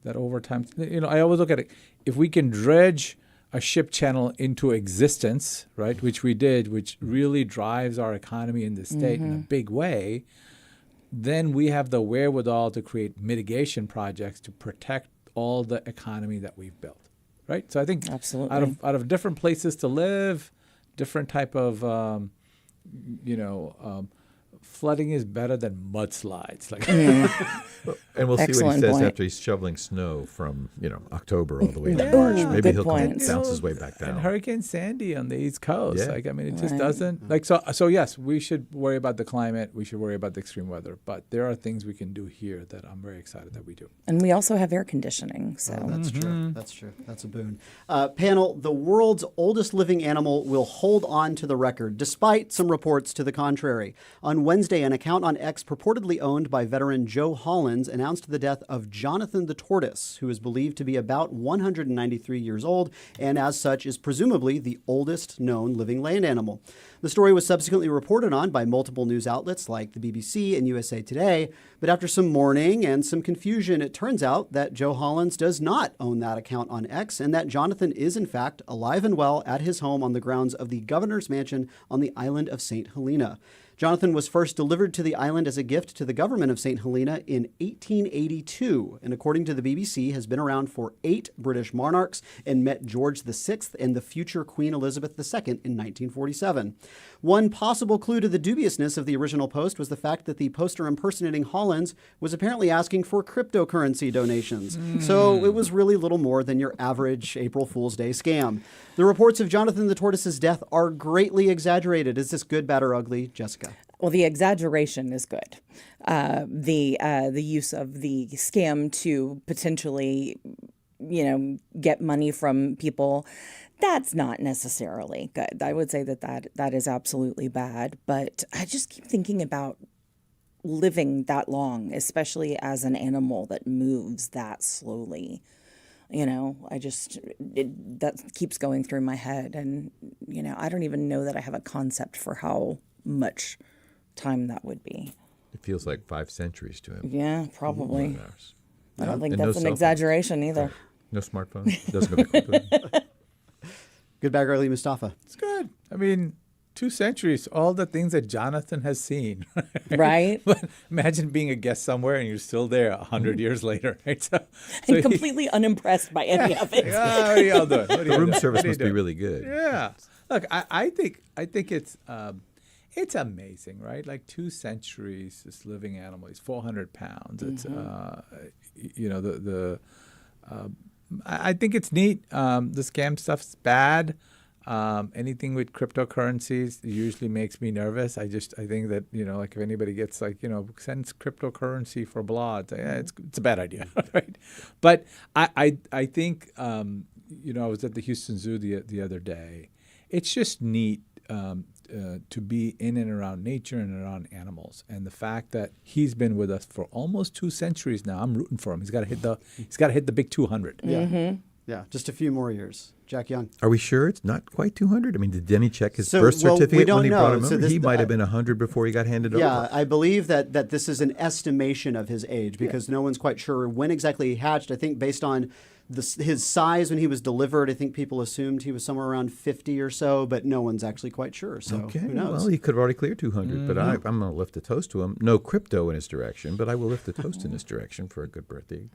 that over time, I always look at it. If we can dredge a ship channel into existence, right, which we did, which really drives our economy in the state in a big way, then we have the wherewithal to create mitigation projects to protect all the economy that we've built, right? So I think absolutely out of different places to live, different type of flooding is better than mudslides. Like, and we'll see what he says after he's shoveling snow from October all the way to March. Maybe he'll bounce his way back down. And Hurricane Sandy on the East Coast. Yeah. Like, I mean, it just doesn't like so. So yes, we should worry about the climate. We should worry about the extreme weather. But there are things we can do here that I'm very excited that we do. And we also have air conditioning. So that's true. That's true. That's a boon. Panel: the world's oldest living animal will hold on to the record, despite some reports to the contrary. On Wednesday, an account on X purportedly owned by veteran Joe Hollins announced the death of Jonathan the tortoise, who is believed to be about 193 years old and as such is presumably the oldest known living land animal. The story was subsequently reported on by multiple news outlets like the BBC and USA Today, but after some mourning and some confusion, it turns out that Joe Hollins does not own that account on X and that Jonathan is in fact alive and well at his home on the grounds of the governor's mansion on the island of St. Helena. Jonathan was first delivered to the island as a gift to the government of St. Helena in 1882, and according to the BBC, has been around for 8 British monarchs and met George VI and the future Queen Elizabeth II in 1947. One possible clue to the dubiousness of the original post was the fact that the poster impersonating Hollins was apparently asking for cryptocurrency donations. So it was really little more than your average April Fool's Day scam. The reports of Jonathan the tortoise's death are greatly exaggerated. Is this good, bad, or ugly, Jessica? Well, the exaggeration is good. The use of the scam to potentially, get money from people, that's not necessarily good. I would say that is absolutely bad. But I just keep thinking about living that long, especially as an animal that moves that slowly. That keeps going through my head. And, I don't even know that I have a concept for how much time that would be. It feels like 5 centuries to him. Yeah, probably. I don't think And that's no an cell exaggeration either. No smartphone. Doesn't go back. Good, bad, or ugly, Mustafa? It's good. I mean, 2 centuries, all the things that Jonathan has seen. Right? But imagine being a guest somewhere and you're still there 100 years later. Right? So And completely unimpressed by any of it. What are y'all doing? The room service must be really good. Yeah. Look, I think it's amazing, right? Like 2 centuries, this living animal, he's 400 pounds. It's I think it's neat. The scam stuff's bad. Anything with cryptocurrencies usually makes me nervous. I think that, if anybody gets sends cryptocurrency for blood, it's a bad idea, right? But I think, I was at the Houston Zoo the other day. It's just neat to be in and around nature and around animals. And the fact that he's been with us for almost 2 centuries now, I'm rooting for him. He's got to hit the big 200. Yeah. Mm-hmm. Yeah, just a few more years. Jack Young. Are we sure it's not quite 200? I mean, did Denny check his birth certificate when he brought him over? He might have been 100 before he got handed over. Yeah, I believe that this is an estimation of his age because no one's quite sure when exactly he hatched. I think based on his size when he was delivered, I think people assumed he was somewhere around 50 or so, but no one's actually quite sure. So who knows? Well, he could have already cleared 200, but I'm going to lift a toast to him. No crypto in his direction, but I will lift a toast in his direction for a good birthday.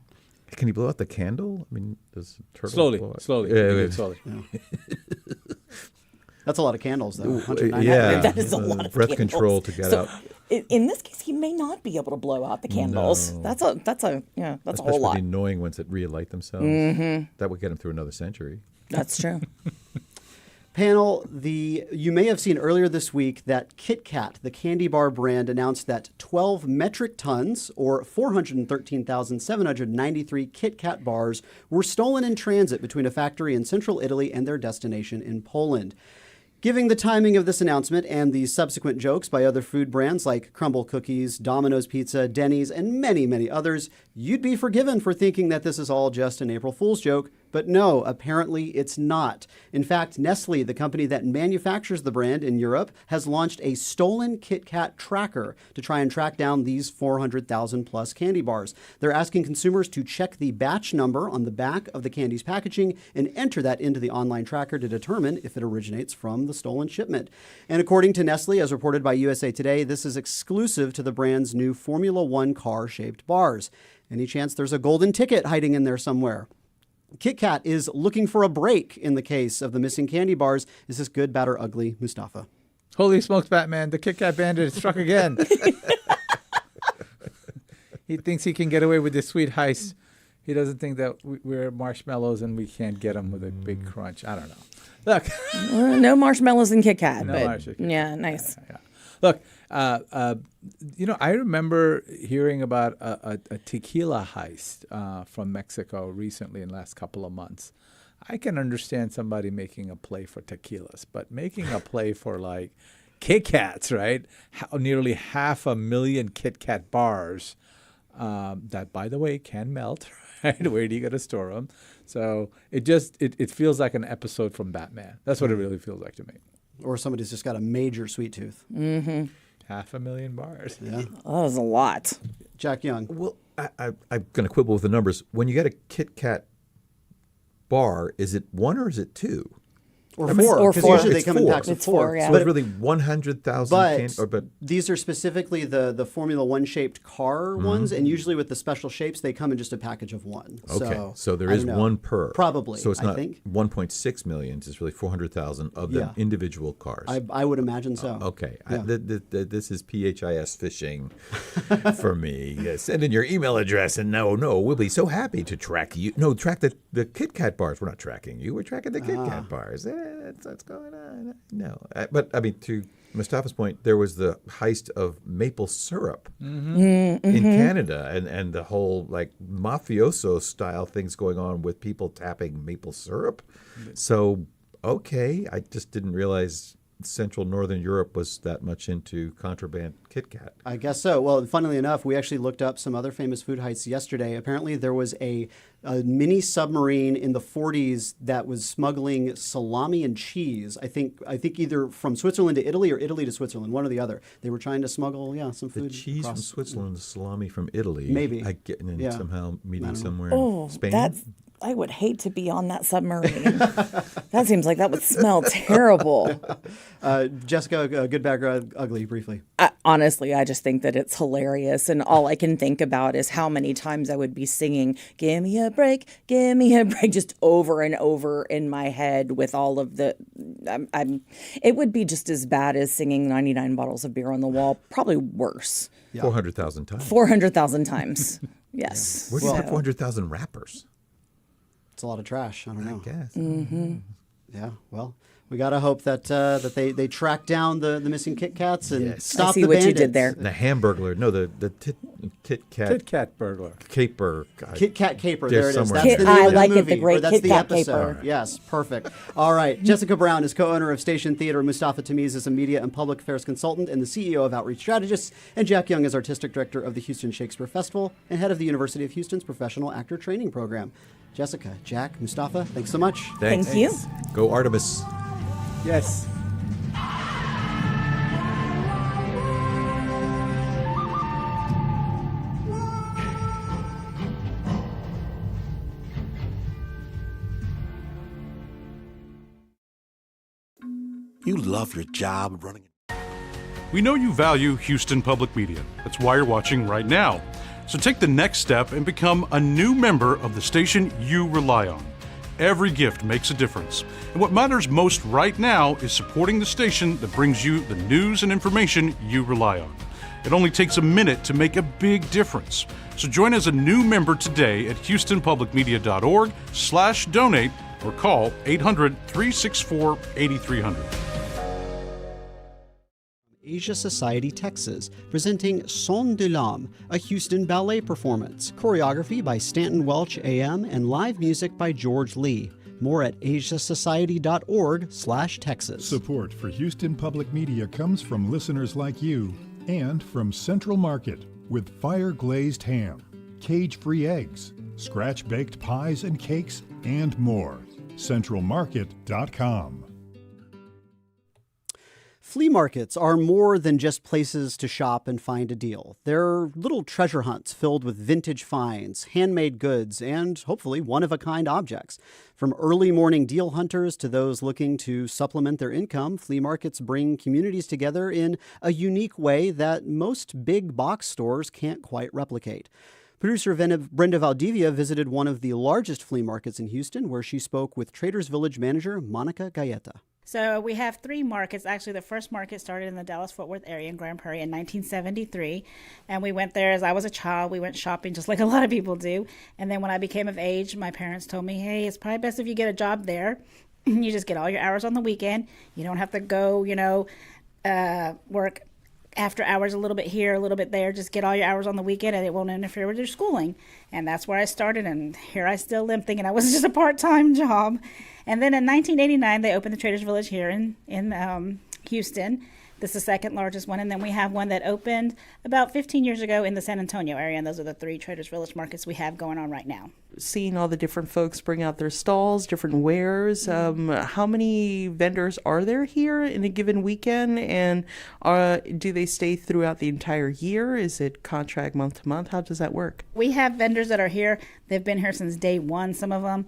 Can you blow out the candle? I mean, does turtle blow out? Slowly. Yeah. That's a lot of candles, though. Yeah, that is a lot of breath candles. control to get out. In this case, he may not be able to blow out the candles. No. That's a Especially whole lot. the annoying ones that relight themselves. Mm-hmm. That would get him through another century. That's true. Panel, you may have seen earlier this week that KitKat, the candy bar brand, announced that 12 metric tons, or 413,793 KitKat bars, were stolen in transit between a factory in central Italy and their destination in Poland. Given the timing of this announcement and the subsequent jokes by other food brands like Crumble Cookies, Domino's Pizza, Denny's, and many, many others, you'd be forgiven for thinking that this is all just an April Fool's joke. But no, apparently it's not. In fact, Nestle, the company that manufactures the brand in Europe, has launched a stolen KitKat tracker to try and track down these 400,000 plus candy bars. They're asking consumers to check the batch number on the back of the candy's packaging and enter that into the online tracker to determine if it originates from the stolen shipment. And according to Nestle, as reported by USA Today, this is exclusive to the brand's new Formula One car-shaped bars. Any chance there's a golden ticket hiding in there somewhere? KitKat is looking for a break in the case of the missing candy bars. Is this good, bad, or ugly, Mustafa? Holy smokes, Batman. The KitKat bandit struck again. He thinks he can get away with this sweet heist. He doesn't think that we're marshmallows and we can't get him with a big crunch. I don't know. Look. No marshmallows in KitKat. No but marshmallows. Yeah, nice. Yeah. Look, I remember hearing about a tequila heist from Mexico recently in the last couple of months. I can understand somebody making a play for tequilas, but making a play for like KitKats, right? Nearly 500,000 KitKat bars that, by the way, can melt, right? Where do you got to store them? So it feels like an episode from Batman. That's what it really feels like to me. Or somebody's just got a major sweet tooth. Mm-hmm. 500,000 bars. Yeah. Oh, that was a lot. Jack Young. Well, I'm going to quibble with the numbers. When you get a KitKat bar, is it one or is it two? Or four, because usually they come in packs of It's four. four, yeah. So it's really 100,000 But these are specifically the Formula One shaped car ones, and usually with the special shapes, they come in just a package of one. Okay, so there is one per. Probably, So it's not I think. 1.6 million. It's really 400,000 of them individual cars. I would imagine so. Okay. Yeah. This is PHIS fishing for me. Send in your email address, and no, we'll be so happy to track you. No, track the KitKat bars. We're not tracking you. We're tracking the KitKat bars. That's what's going on. No. But, I mean, to Mustafa's point, there was the heist of maple syrup in Canada and the whole, like, mafioso style things going on with people tapping maple syrup. So, okay, I just didn't realize Central Northern Europe was that much into contraband KitKat. I guess so. Well, funnily enough, we actually looked up some other famous food heists yesterday. Apparently, there was a mini submarine in the 40s that was smuggling salami and cheese. I think either from Switzerland to Italy or Italy to Switzerland, one or the other. They were trying to smuggle, some food. The cheese from Switzerland, the salami from Italy. Maybe. I get and somehow meeting somewhere Oh, in Spain. I would hate to be on that submarine. That seems like that would smell terrible. Jessica, good, bad, or ugly, briefly. Honestly, I just think that it's hilarious. And all I can think about is how many times I would be singing, give me a break, just over and over in my head with all of the... it would be just as bad as singing 99 bottles of beer on the wall, probably worse. 400,000 times. 400,000 times, yes. Where do you get 400,000 rappers? It's a lot of trash. I don't know. I guess. Mm-hmm. Yeah, well, we got to hope that they track down the missing KitKats and stop I see the what bandits. you did there. The Hamburglar. No, the KitKat. KitKat burglar. Caper. KitKat Caper. There There it is. somewhere. That's the name I of the like it, movie. the great or that's the KitKat episode. Caper. Yes, perfect. All right. Jessica Brown is co-owner of Station Theater. Mustafa Tameez is a media and public affairs consultant and the CEO of Outreach Strategists. And Jack Young is artistic director of the Houston Shakespeare Festival and head of the University of Houston's Professional Actor Training Program. Jessica, Jack, Mustafa, thanks so much. Thanks. Thank you. Go Artemis. Yes. You love your job running. We know you value Houston Public Media. That's why you're watching right now. So take the next step and become a new member of the station you rely on. Every gift makes a difference. And what matters most right now is supporting the station that brings you the news and information you rely on. It only takes a minute to make a big difference. So join as a new member today at houstonpublicmedia.org/donate or call 800-364-8300. Asia Society, Texas, presenting Son de l'Âme, a Houston ballet performance. Choreography by Stanton Welch AM and live music by George Lee. More at asiasociety.org/Texas. Support for Houston Public Media comes from listeners like you and from Central Market with fire-glazed ham, cage-free eggs, scratch-baked pies and cakes, and more. CentralMarket.com. Flea markets are more than just places to shop and find a deal. They're little treasure hunts filled with vintage finds, handmade goods, and hopefully one-of-a-kind objects. From early morning deal hunters to those looking to supplement their income, flea markets bring communities together in a unique way that most big box stores can't quite replicate. Producer Brenda Valdivia visited one of the largest flea markets in Houston, where she spoke with Traders Village manager Monica Galleta. So we have 3 markets. Actually, the first market started in the Dallas-Fort Worth area in Grand Prairie in 1973. And we went there as I was a child. We went shopping just like a lot of people do. And then when I became of age, my parents told me, hey, it's probably best if you get a job there. You just get all your hours on the weekend. You don't have to go, work after hours a little bit here, a little bit there. Just get all your hours on the weekend and it won't interfere with your schooling. And that's where I started. And here I still am thinking I was just a part-time job. And then in 1989, they opened the Traders Village here in Houston. This is the second largest one. And then we have one that opened about 15 years ago in the San Antonio area. And those are the 3 Traders Village markets we have going on right now. Seeing all the different folks bring out their stalls, different wares. How many vendors are there here in a given weekend? And do they stay throughout the entire year? Is it contract month to month? How does that work? We have vendors that are here. They've been here since day one, some of them.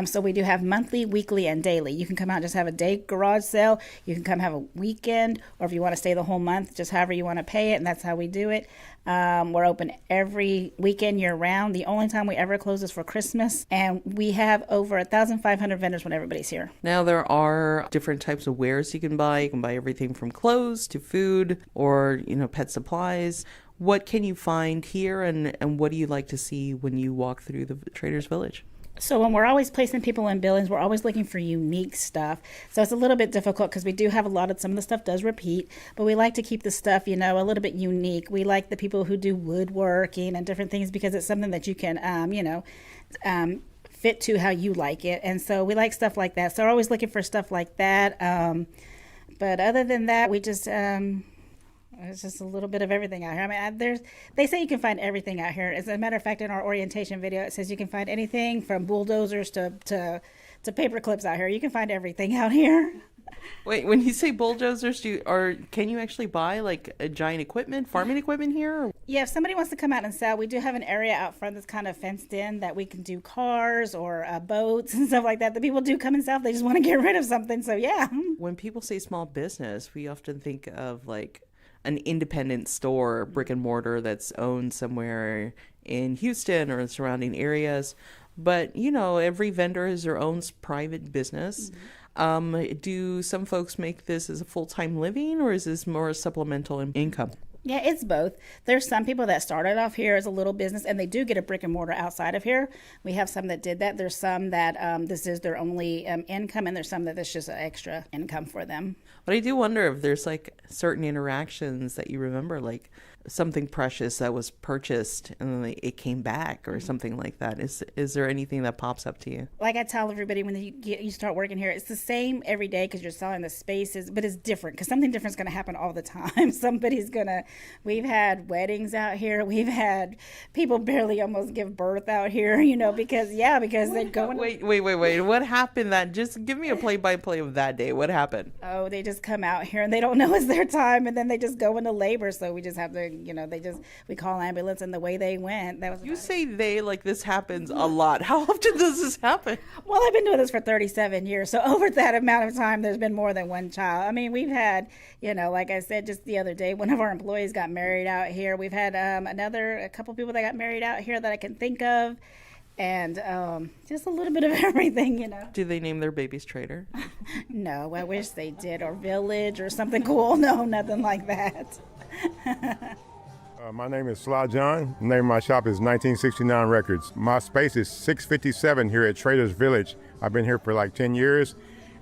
So we do have monthly, weekly, and daily. You can come out and just have a day garage sale. You can come have a weekend, or if you want to stay the whole month, just however you want to pay it, and that's how we do it. We're open every weekend year-round. The only time we ever close is for Christmas, and we have over 1,500 vendors when everybody's here. Now there are different types of wares you can buy. You can buy everything from clothes to food or, pet supplies. What can you find here, and what do you like to see when you walk through the Traders Village? So when we're always placing people in buildings, we're always looking for unique stuff. So it's a little bit difficult because we do have some of the stuff does repeat, but we like to keep the stuff, a little bit unique. We like the people who do woodworking and different things because it's something that you can, fit to how you like it. And so we like stuff like that. So we're always looking for stuff like that. But other than that, we just... it's just a little bit of everything out here. They say you can find everything out here. As a matter of fact, in our orientation video, it says you can find anything from bulldozers to paper clips out here. You can find everything out here. Wait, when you say bulldozers, can you actually buy like a giant farming equipment here? Yeah, if somebody wants to come out and sell, we do have an area out front that's kind of fenced in that we can do cars or boats and stuff like that. The people do come and sell if they just want to get rid of something. So yeah. When people say small business, we often think of like an independent store, brick and mortar that's owned somewhere in Houston or surrounding areas. But, every vendor has their own private business. Mm-hmm. Do some folks make this as a full-time living, or is this more supplemental income? Yeah, it's both. There's some people that started off here as a little business, and they do get a brick and mortar outside of here. We have some that did that. There's some that this is their only income, and there's some that it's just an extra income for them. But I do wonder if there's like certain interactions that you remember, like something precious that was purchased and then it came back or something like that. Is there anything that pops up to you? Like I tell everybody when you start working here, it's the same every day because you're selling the spaces, but it's different because something different is going to happen all the time. We've had weddings out here. We've had people barely almost give birth out here, because they're going. Wait. What happened just give me a play-by-play of that day. What happened? Oh, they just come out here and they don't know it's their time and then they just go into labor. So we just have to, we call ambulance and the way they went. You say they like this happens a lot. How often does this happen? Well, I've been doing this for 37 years. So over that amount of time, there's been more than one child. I mean, we've had, like I said, just the other day, one of our employees got married out here. We've had a couple people that got married out here that I can think of. And just a little bit of everything, Do they name their babies Trader? No, I wish they did. Or Village or something cool. No, nothing like that. My name is Sly John. The name of my shop is 1969 Records. My space is 657 here at Traders Village. I've been here for like 10 years.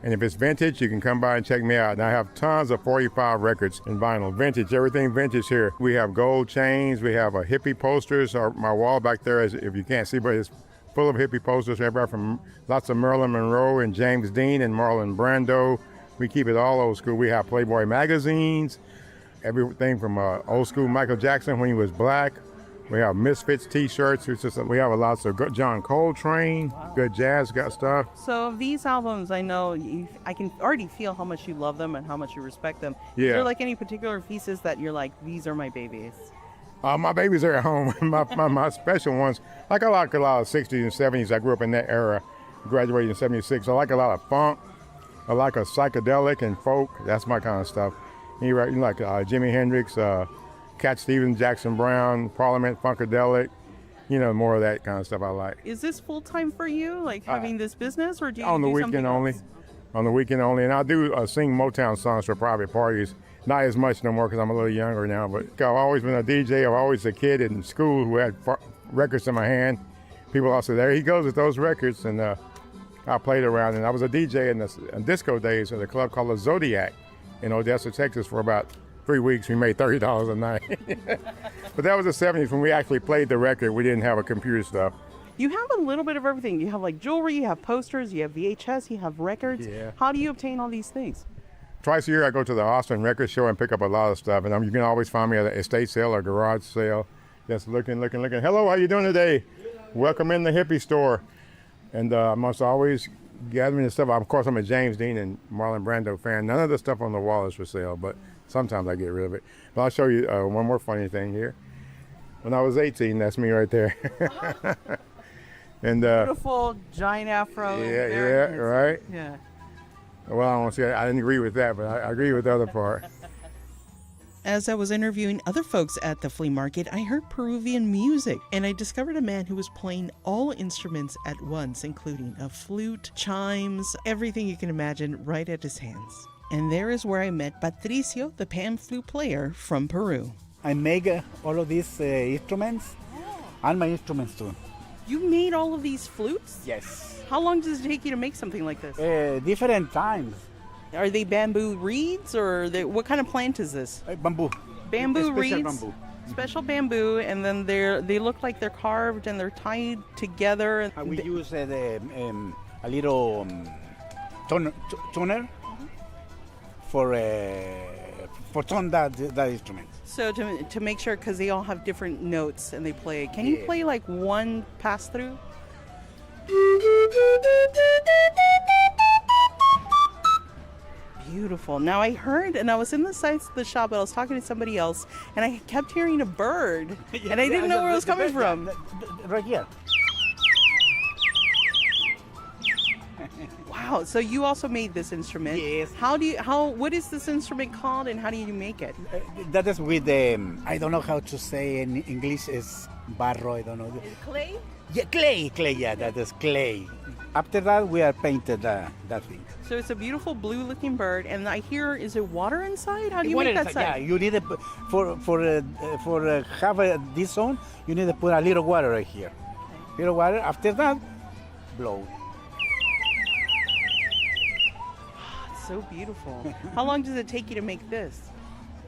And if it's vintage, you can come by and check me out. And I have tons of 45 records in vinyl. Vintage, everything vintage here. We have gold chains. We have hippie posters. My wall back there, is, if you can't see, but it's full of hippie posters. Everybody from lots of Marilyn Monroe and James Dean and Marlon Brando. We keep it all old school. We have Playboy magazines. Everything from old school Michael Jackson when he was black. We have Misfits t-shirts. We have lots of good John Coltrane, good jazz stuff. So these albums, I know I can already feel how much you love them and how much you respect them. Yeah. Is there like any particular pieces that you're like, these are my babies? My babies are at home. my special ones. I like a lot of 60s and 70s. I grew up in that era. Graduated in 76. I like a lot of funk. I like a psychedelic and folk. That's my kind of stuff. You like Jimi Hendrix, Cat Stevens, Jackson Brown, Parliament, Funkadelic. more of that kind of stuff I like. Is this full time for you, like having this business, or do you On the do weekend something only. else? On the weekend only. And I do sing Motown songs for private parties. Not as much no more because I'm a little younger now, but I've always been a DJ. I've always a kid in school who had records in my hand. People all say, there he goes with those records. And I played around, and I was a DJ in disco days at a club called the Zodiac in Odessa, Texas for about 3 weeks. We made $30 a night. But that was the 70s when we actually played the record. We didn't have a computer stuff. You have a little bit of everything. You have like jewelry, you have posters, you have VHS, you have records. Yeah. How do you obtain all these things? Twice a year I go to the Austin Record Show and pick up a lot of stuff. And you can always find me at an estate sale or garage sale. Just looking. Hello, how you doing today? Welcome in the hippie store. And I must always gathering the stuff. Of course, I'm a James Dean and Marlon Brando fan. None of the stuff on the wall is for sale, but sometimes I get rid of it. But I'll show you one more funny thing here. When I was 18, that's me right there. And Beautiful giant afro. Yeah, right. Yeah. Well, I won't say I didn't agree with that, but I agree with the other part. As I was interviewing other folks at the flea market, I heard Peruvian music, and I discovered a man who was playing all instruments at once, including a flute, chimes, everything you can imagine right at his hands. And there is where I met Patricio, the pan flute player from Peru. I make all of these instruments and my instruments too. You made all of these flutes? Yes. How long does it take you to make something like this? Different times. Are they bamboo reeds, or what kind of plant is this? Bamboo. Bamboo Special reeds? bamboo. Special bamboo, and then they look like they're carved and they're tied together. We use a little tuner for tone that instrument. So to make sure, because they all have different notes and they play. Can you play like one pass through? Beautiful. Now I heard, and I was in the sides of the shop, but I was talking to somebody else, and I kept hearing a bird, and I didn't know where it was coming from. Right here. Wow. So you also made this instrument. Yes. What is this instrument called, and how do you make it? That is with I don't know how to say in English, is barro, I don't know. Clay? Yeah, clay, yeah, that is clay. After that, we are painted that thing. So it's a beautiful blue-looking bird, and I hear, is it water inside? How do you make that sound? Yeah, you need for have this sound, you need to put a little water right here. Little water. After that, blow. It's so beautiful. How long does it take you to make this?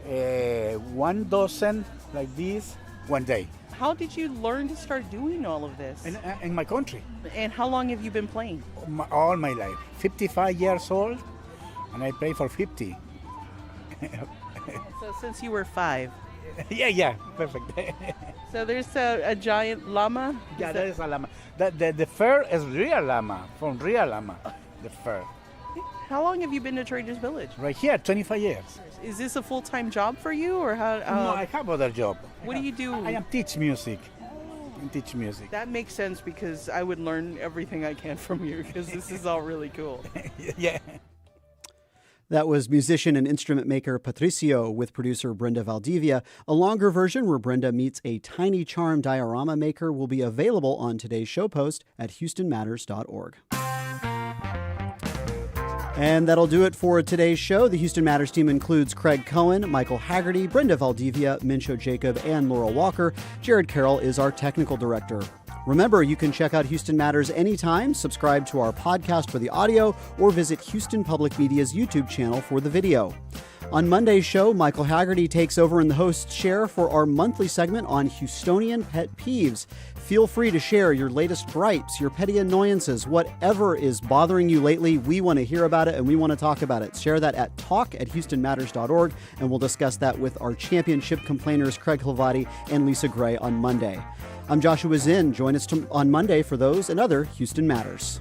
1 dozen like this, 1 day. How did you learn to start doing all of this? In my country. And how long have you been playing? All my life. 55 years old, and I play for 50. So since you were 5. Yeah, perfect. So there's a giant llama? Yeah, that is a llama. The fur is real llama, from real llama, the fur. How long have you been to Traders Village? Right here, 25 years. Is this a full-time job for you, or how? No, I have other job. What do you do? I am teach music. That makes sense, because I would learn everything I can from you, because this is all really cool. Yeah. That was musician and instrument maker Patricio with producer Brenda Valdivia. A longer version where Brenda meets a tiny charm diorama maker will be available on today's show post at houstonmatters.org. And that'll do it for today's show. The Houston Matters team includes Craig Cohen, Michael Haggerty, Brenda Valdivia, Mincho Jacob, and Laurel Walker. Jared Carroll is our technical director. Remember, you can check out Houston Matters anytime, subscribe to our podcast for the audio, or visit Houston Public Media's YouTube channel for the video. On Monday's show, Michael Haggerty takes over in the host's chair for our monthly segment on Houstonian pet peeves. Feel free to share your latest gripes, your petty annoyances, whatever is bothering you lately. We want to hear about it and we want to talk about it. Share that at talk@houstonmatters.org, and we'll discuss that with our championship complainers Craig Hilvati and Lisa Gray on Monday. I'm Joshua Zinn. Join us on Monday for those and other Houston Matters.